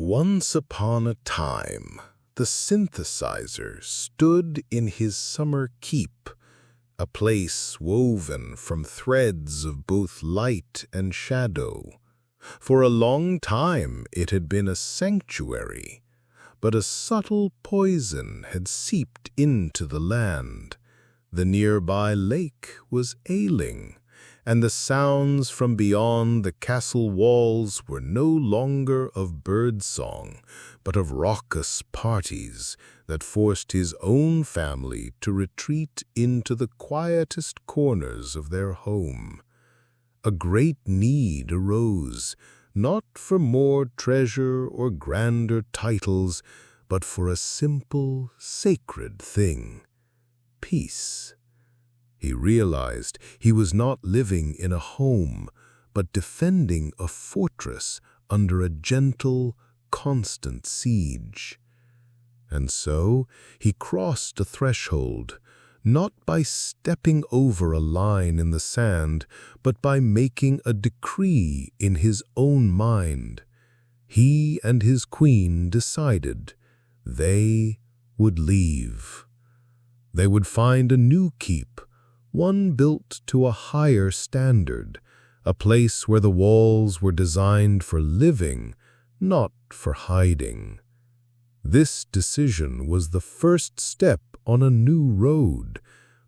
Once upon a time, the Synthesizer stood in his summer keep, a place woven from threads of both light and shadow. For a long time it had been a sanctuary, but a subtle poison had seeped into the land. The nearby lake was ailing, and the sounds from beyond the castle walls were no longer of birdsong, but of raucous parties that forced his own family to retreat into the quietest corners of their home. A great need arose, not for more treasure or grander titles, but for a simple, sacred thing: peace. He realized he was not living in a home, but defending a fortress under a gentle, constant siege. And so he crossed a threshold, not by stepping over a line in the sand, but by making a decree in his own mind. He and his queen decided they would leave. They would find a new keep, one built to a higher standard, a place where the walls were designed for living, not for hiding. This decision was the first step on a new road,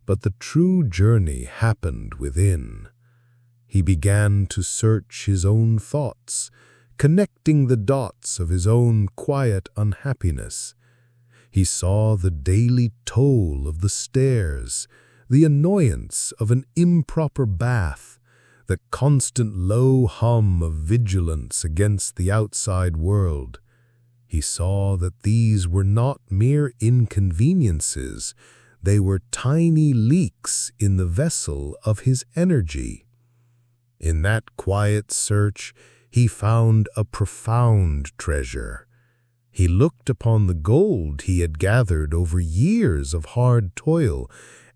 but the true journey happened within. He began to search his own thoughts, connecting the dots of his own quiet unhappiness. He saw the daily toll of the stairs, the annoyance of an improper bath, the constant low hum of vigilance against the outside world. He saw that these were not mere inconveniences, they were tiny leaks in the vessel of his energy. In that quiet search, he found a profound treasure. He looked upon the gold he had gathered over years of hard toil,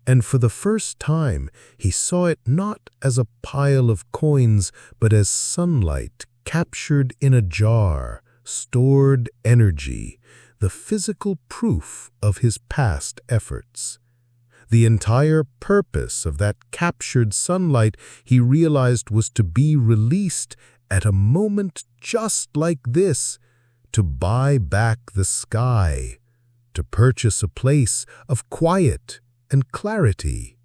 and for the first time he saw it not as a pile of coins, but as sunlight captured in a jar, stored energy, the physical proof of his past efforts. The entire purpose of that captured sunlight, he realized, was to be released at a moment just like this, to buy back the sky, to purchase a place of quiet and clarity.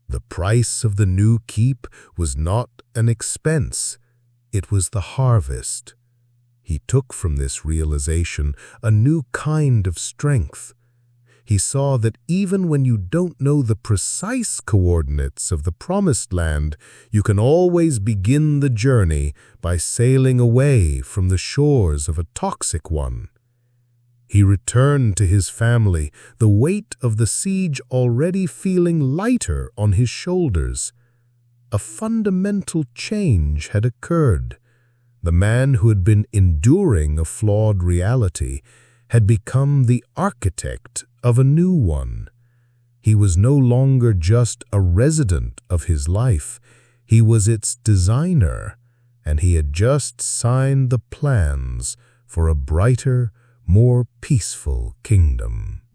The price of the new keep was not an expense, it was the harvest. He took from this realization a new kind of strength. He saw that even when you don't know the precise coordinates of the promised land, you can always begin the journey by sailing away from the shores of a toxic one. He returned to his family, the weight of the siege already feeling lighter on his shoulders. A fundamental change had occurred. The man who had been enduring a flawed reality had become the architect of a new one. He was no longer just a resident of his life, he was its designer, and he had just signed the plans for a brighter, more peaceful kingdom.